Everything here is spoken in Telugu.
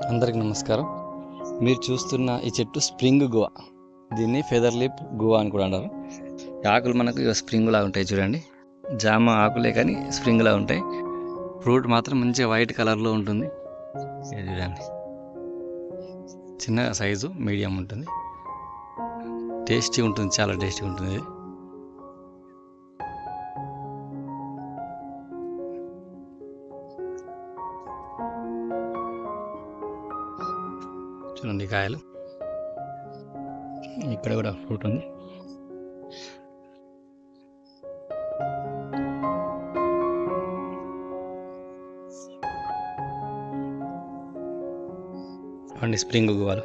అందరికి నమస్కారం. మీరు చూస్తున్న ఈ చెట్టు స్ప్రింగ్ గువా. దీన్ని ఫెదర్ లిప్ గువా అని కూడా అంటారు. ఆకులు మనకు స్ప్రింగ్ లాగా ఉంటాయి చూడండి. జామ ఆకులే కానీ స్ప్రింగ్ లాగా ఉంటాయి. ఫ్రూట్ మాత్రం మంచిగా వైట్ కలర్లో ఉంటుంది. ఇది చూడండి, చిన్న సైజు మీడియం ఉంటుంది. టేస్టీ ఉంటుంది, చాలా టేస్టీ ఉంటుంది ఇది. చూడండి కాయలు, ఇక్కడ కూడా ఫ్రూట్ ఉంది. అండి స్ప్రింగ్ గువాలు.